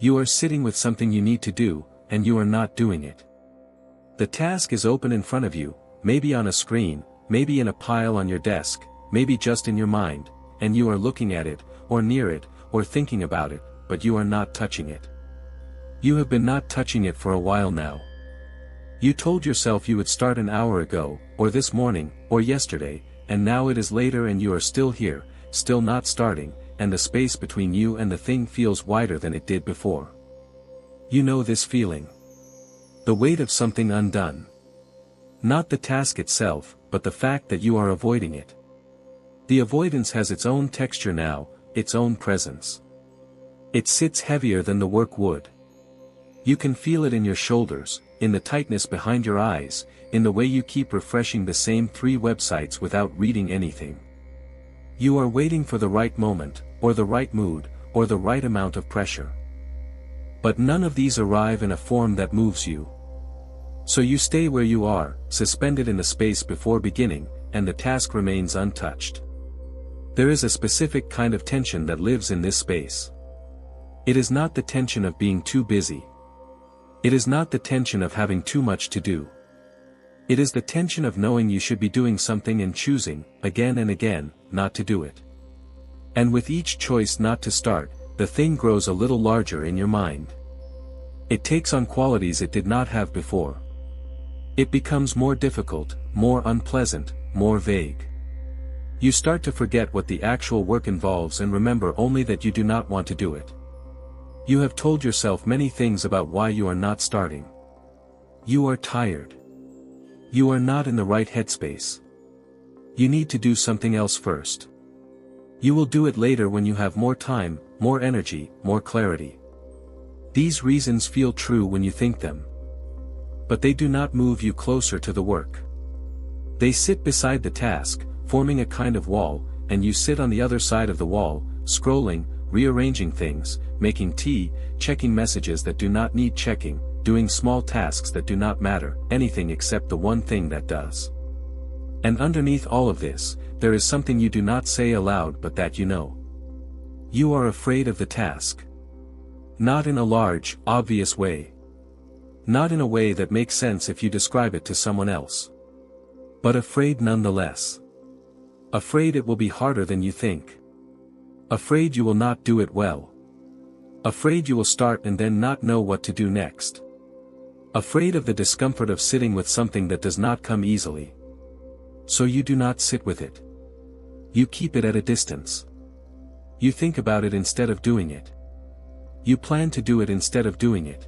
You are sitting with something you need to do, and you are not doing it. The task is open in front of you, maybe on a screen, maybe in a pile on your desk, maybe just in your mind, and you are looking at it, or near it, or thinking about it, but you are not touching it. You have been not touching it for a while now. You told yourself you would start an hour ago, or this morning, or yesterday, and now it is later and you are still here, still not starting, and the space between you and the thing feels wider than it did before. You know this feeling. The weight of something undone. Not the task itself, but the fact that you are avoiding it. The avoidance has its own texture now, its own presence. It sits heavier than the work would. You can feel it in your shoulders, in the tightness behind your eyes, in the way you keep refreshing the same 3 websites without reading anything. You are waiting for the right moment, or the right mood, or the right amount of pressure. But none of these arrive in a form that moves you. So you stay where you are, suspended in the space before beginning, and the task remains untouched. There is a specific kind of tension that lives in this space. It is not the tension of being too busy. It is not the tension of having too much to do. It is the tension of knowing you should be doing something and choosing, again and again, not to do it. And with each choice not to start, the thing grows a little larger in your mind. It takes on qualities it did not have before. It becomes more difficult, more unpleasant, more vague. You start to forget what the actual work involves and remember only that you do not want to do it. You have told yourself many things about why you are not starting. You are tired. You are not in the right headspace. You need to do something else first. You will do it later when you have more time, more energy, more clarity. These reasons feel true when you think them. But they do not move you closer to the work. They sit beside the task, forming a kind of wall, and you sit on the other side of the wall, scrolling, rearranging things, making tea, checking messages that do not need checking, doing small tasks that do not matter, anything except the one thing that does. And underneath all of this, there is something you do not say aloud but that you know. You are afraid of the task. Not in a large, obvious way. Not in a way that makes sense if you describe it to someone else. But afraid nonetheless. Afraid it will be harder than you think. Afraid you will not do it well. Afraid you will start and then not know what to do next. Afraid of the discomfort of sitting with something that does not come easily. So you do not sit with it. You keep it at a distance. You think about it instead of doing it. You plan to do it instead of doing it.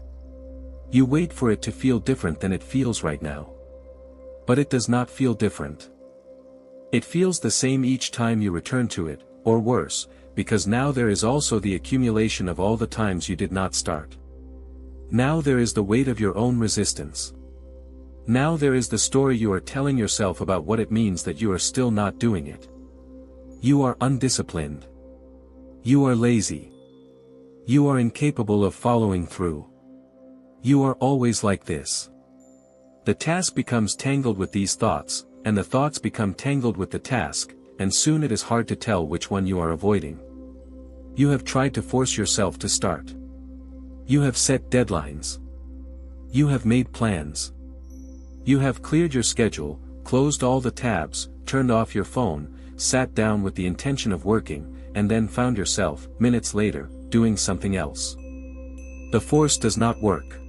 You wait for it to feel different than it feels right now. But it does not feel different. It feels the same each time you return to it, or worse, because now there is also the accumulation of all the times you did not start. Now there is the weight of your own resistance. Now there is the story you are telling yourself about what it means that you are still not doing it. You are undisciplined. You are lazy. You are incapable of following through. You are always like this. The task becomes tangled with these thoughts, and the thoughts become tangled with the task, and soon it is hard to tell which one you are avoiding. You have tried to force yourself to start. You have set deadlines. You have made plans. You have cleared your schedule, closed all the tabs, turned off your phone, sat down with the intention of working, and then found yourself, minutes later, doing something else. The force does not work.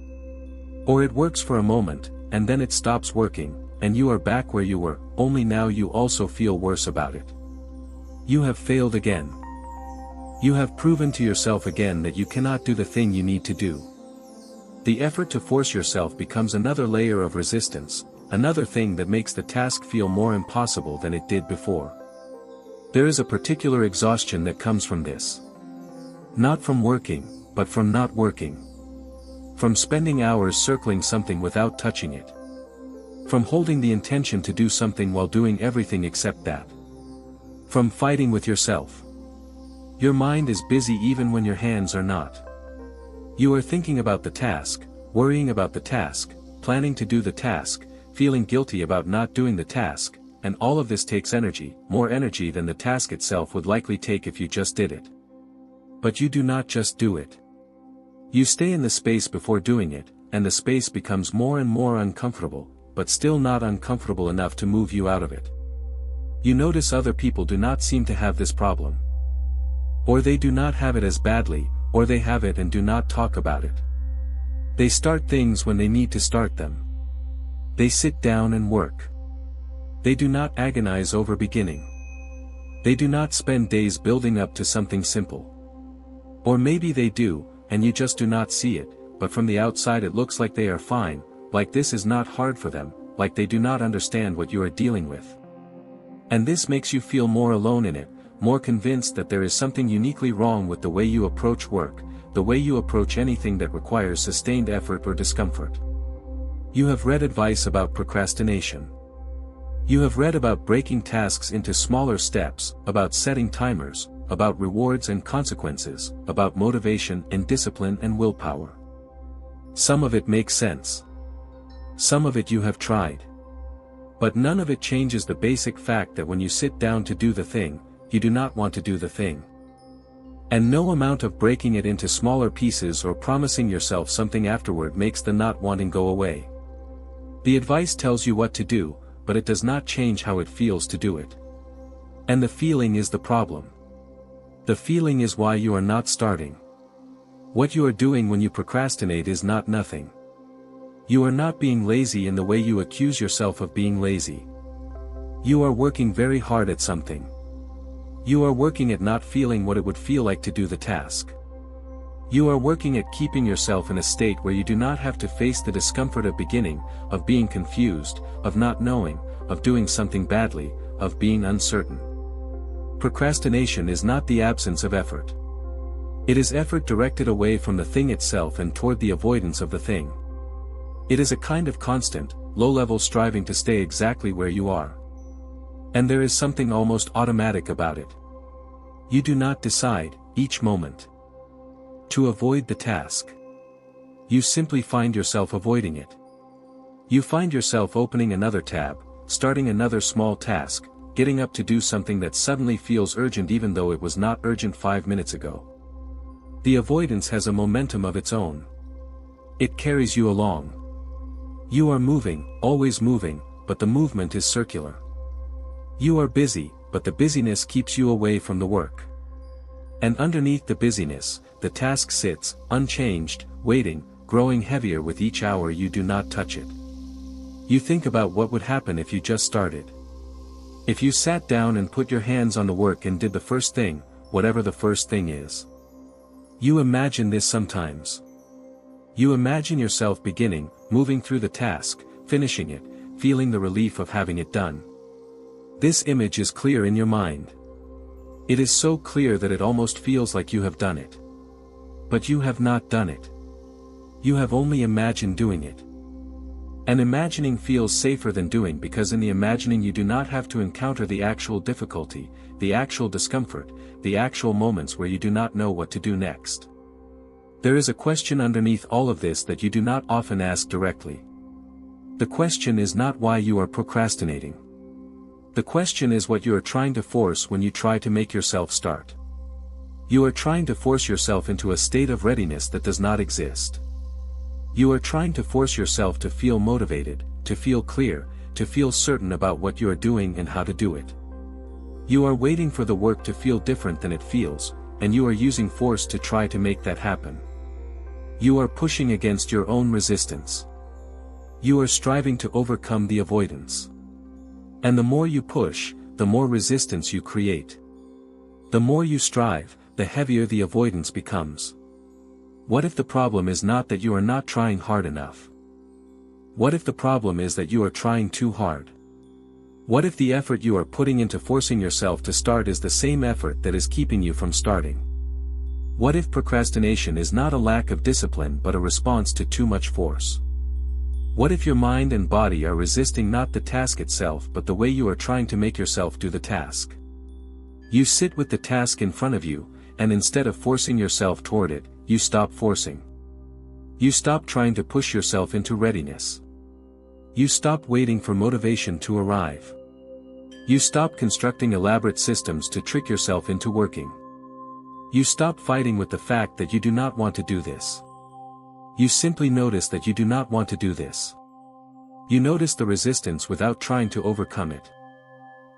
Or it works for a moment, and then it stops working, and you are back where you were, only now you also feel worse about it. You have failed again. You have proven to yourself again that you cannot do the thing you need to do. The effort to force yourself becomes another layer of resistance, another thing that makes the task feel more impossible than it did before. There is a particular exhaustion that comes from this. Not from working, but from not working. From spending hours circling something without touching it. From holding the intention to do something while doing everything except that. From fighting with yourself. Your mind is busy even when your hands are not. You are thinking about the task, worrying about the task, planning to do the task, feeling guilty about not doing the task, and all of this takes energy, more energy than the task itself would likely take if you just did it. But you do not just do it. You stay in the space before doing it, and the space becomes more and more uncomfortable, but still not uncomfortable enough to move you out of it. You notice other people do not seem to have this problem. Or they do not have it as badly, or they have it and do not talk about it. They start things when they need to start them. They sit down and work. They do not agonize over beginning. They do not spend days building up to something simple. Or maybe they do, and you just do not see it, but from the outside it looks like they are fine, like this is not hard for them, like they do not understand what you are dealing with. And this makes you feel more alone in it, more convinced that there is something uniquely wrong with the way you approach work, the way you approach anything that requires sustained effort or discomfort. You have read advice about procrastination. You have read about breaking tasks into smaller steps, about setting timers, about rewards and consequences, about motivation and discipline and willpower. Some of it makes sense. Some of it you have tried. But none of it changes the basic fact that when you sit down to do the thing, you do not want to do the thing. And no amount of breaking it into smaller pieces or promising yourself something afterward makes the not wanting go away. The advice tells you what to do, but it does not change how it feels to do it. And the feeling is the problem. The feeling is why you are not starting. What you are doing when you procrastinate is not nothing. You are not being lazy in the way you accuse yourself of being lazy. You are working very hard at something. You are working at not feeling what it would feel like to do the task. You are working at keeping yourself in a state where you do not have to face the discomfort of beginning, of being confused, of not knowing, of doing something badly, of being uncertain. Procrastination is not the absence of effort. It is effort directed away from the thing itself and toward the avoidance of the thing. It is a kind of constant, low-level striving to stay exactly where you are. And there is something almost automatic about it. You do not decide, each moment, to avoid the task. You simply find yourself avoiding it. You find yourself opening another tab, starting another small task, getting up to do something that suddenly feels urgent even though it was not urgent 5 minutes ago. The avoidance has a momentum of its own. It carries you along. You are moving, always moving, but the movement is circular. You are busy, but the busyness keeps you away from the work. And underneath the busyness, the task sits, unchanged, waiting, growing heavier with each hour you do not touch it. You think about what would happen if you just started. If you sat down and put your hands on the work and did the first thing, whatever the first thing is. You imagine this sometimes. You imagine yourself beginning, moving through the task, finishing it, feeling the relief of having it done. This image is clear in your mind. It is so clear that it almost feels like you have done it. But you have not done it. You have only imagined doing it. And imagining feels safer than doing because in the imagining you do not have to encounter the actual difficulty, the actual discomfort, the actual moments where you do not know what to do next. There is a question underneath all of this that you do not often ask directly. The question is not why you are procrastinating. The question is what you are trying to force when you try to make yourself start. You are trying to force yourself into a state of readiness that does not exist. You are trying to force yourself to feel motivated, to feel clear, to feel certain about what you are doing and how to do it. You are waiting for the work to feel different than it feels, and you are using force to try to make that happen. You are pushing against your own resistance. You are striving to overcome the avoidance. And the more you push, the more resistance you create. The more you strive, the heavier the avoidance becomes. What if the problem is not that you are not trying hard enough? What if the problem is that you are trying too hard? What if the effort you are putting into forcing yourself to start is the same effort that is keeping you from starting? What if procrastination is not a lack of discipline but a response to too much force? What if your mind and body are resisting not the task itself but the way you are trying to make yourself do the task? You sit with the task in front of you, and instead of forcing yourself toward it, you stop forcing. You stop trying to push yourself into readiness. You stop waiting for motivation to arrive. You stop constructing elaborate systems to trick yourself into working. You stop fighting with the fact that you do not want to do this. You simply notice that you do not want to do this. You notice the resistance without trying to overcome it.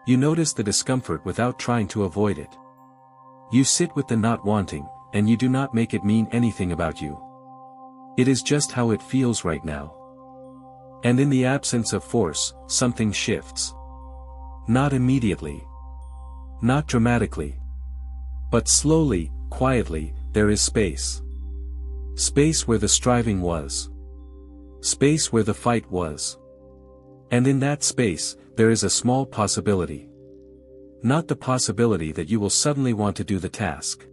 You notice the discomfort without trying to avoid it. You sit with the not wanting, and you do not make it mean anything about you. It is just how it feels right now. And in the absence of force, something shifts. Not immediately. Not dramatically. But slowly, quietly, there is space. Space where the striving was. Space where the fight was. And in that space, there is a small possibility. Not the possibility that you will suddenly want to do the task.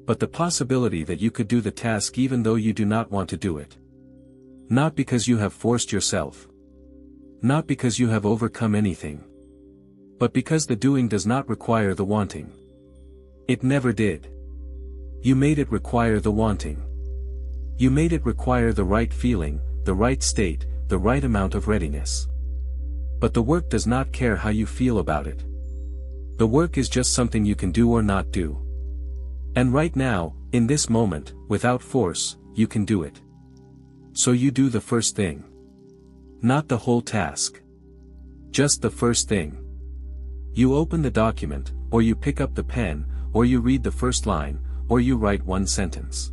But the possibility that you could do the task even though you do not want to do it. Not because you have forced yourself. Not because you have overcome anything. But because the doing does not require the wanting. It never did. You made it require the wanting. You made it require the right feeling, the right state, the right amount of readiness. But the work does not care how you feel about it. The work is just something you can do or not do. And right now, in this moment, without force, you can do it. So you do the first thing. Not the whole task. Just the first thing. You open the document, or you pick up the pen, or you read the first line, or you write one sentence.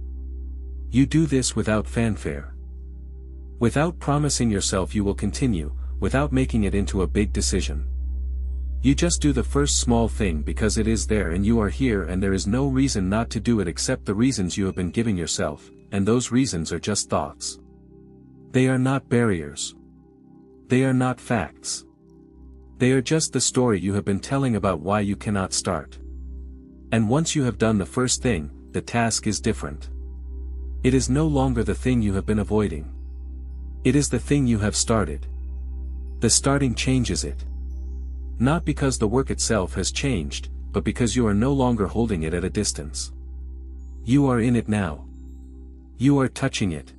You do this without fanfare. Without promising yourself you will continue, without making it into a big decision. You just do the first small thing because it is there and you are here and there is no reason not to do it except the reasons you have been giving yourself, and those reasons are just thoughts. They are not barriers. They are not facts. They are just the story you have been telling about why you cannot start. And once you have done the first thing, the task is different. It is no longer the thing you have been avoiding. It is the thing you have started. The starting changes it. Not because the work itself has changed, but because you are no longer holding it at a distance. You are in it now. You are touching it.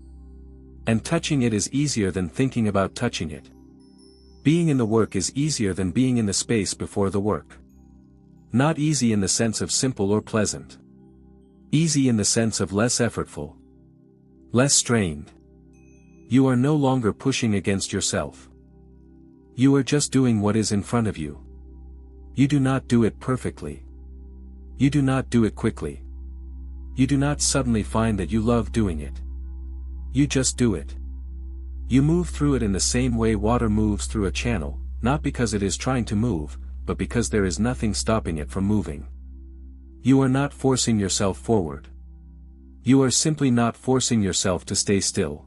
And touching it is easier than thinking about touching it. Being in the work is easier than being in the space before the work. Not easy in the sense of simple or pleasant. Easy in the sense of less effortful. Less strained. You are no longer pushing against yourself. You are just doing what is in front of you. You do not do it perfectly. You do not do it quickly. You do not suddenly find that you love doing it. You just do it. You move through it in the same way water moves through a channel, not because it is trying to move, but because there is nothing stopping it from moving. You are not forcing yourself forward. You are simply not forcing yourself to stay still.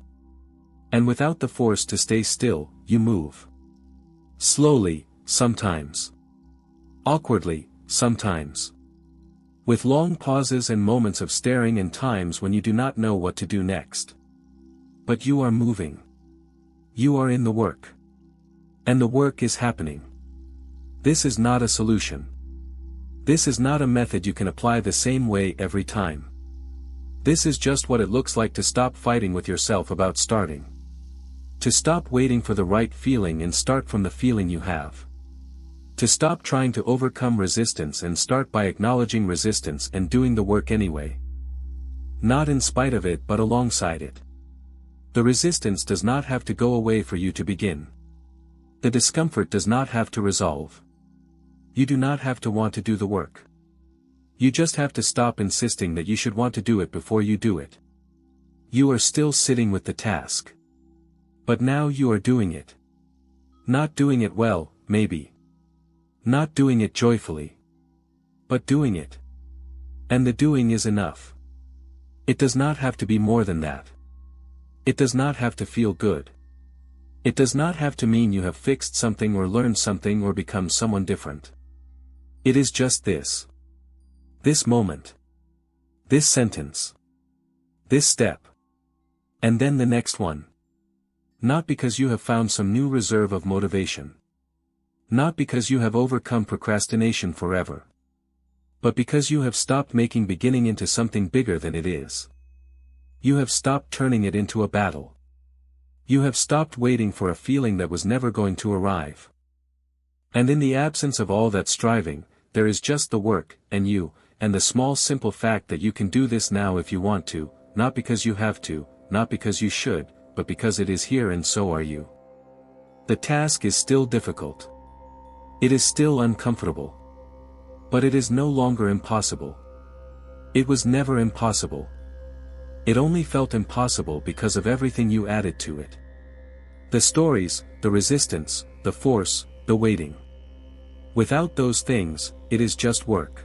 And without the force to stay still, you move. Slowly, sometimes. Awkwardly, sometimes. With long pauses and moments of staring and times when you do not know what to do next. But you are moving. You are in the work. And the work is happening. This is not a solution. This is not a method you can apply the same way every time. This is just what it looks like to stop fighting with yourself about starting. To stop waiting for the right feeling and start from the feeling you have. To stop trying to overcome resistance and start by acknowledging resistance and doing the work anyway. Not in spite of it but alongside it. The resistance does not have to go away for you to begin. The discomfort does not have to resolve. You do not have to want to do the work. You just have to stop insisting that you should want to do it before you do it. You are still sitting with the task. But now you are doing it. Not doing it well, maybe. Not doing it joyfully. But doing it. And the doing is enough. It does not have to be more than that. It does not have to feel good. It does not have to mean you have fixed something or learned something or become someone different. It is just this. This moment. This sentence. This step. And then the next one. Not because you have found some new reserve of motivation. Not because you have overcome procrastination forever. But because you have stopped making beginning into something bigger than it is. You have stopped turning it into a battle. You have stopped waiting for a feeling that was never going to arrive. And in the absence of all that striving, there is just the work, and you, and the small simple fact that you can do this now if you want to, not because you have to, not because you should, but because it is here and so are you. The task is still difficult. It is still uncomfortable. But it is no longer impossible. It was never impossible. It only felt impossible because of everything you added to it. The stories, the resistance, the force, the waiting. Without those things, it is just work.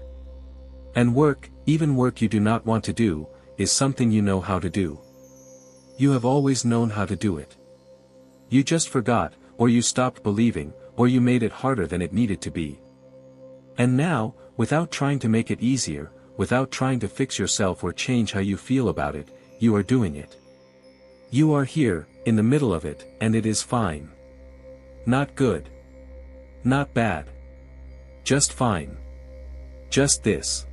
And work, even work you do not want to do, is something you know how to do. You have always known how to do it. You just forgot, or you stopped believing, or you made it harder than it needed to be. And now, without trying to make it easier, without trying to fix yourself or change how you feel about it, you are doing it. You are here, in the middle of it, and it is fine. Not good. Not bad. Just fine. Just this.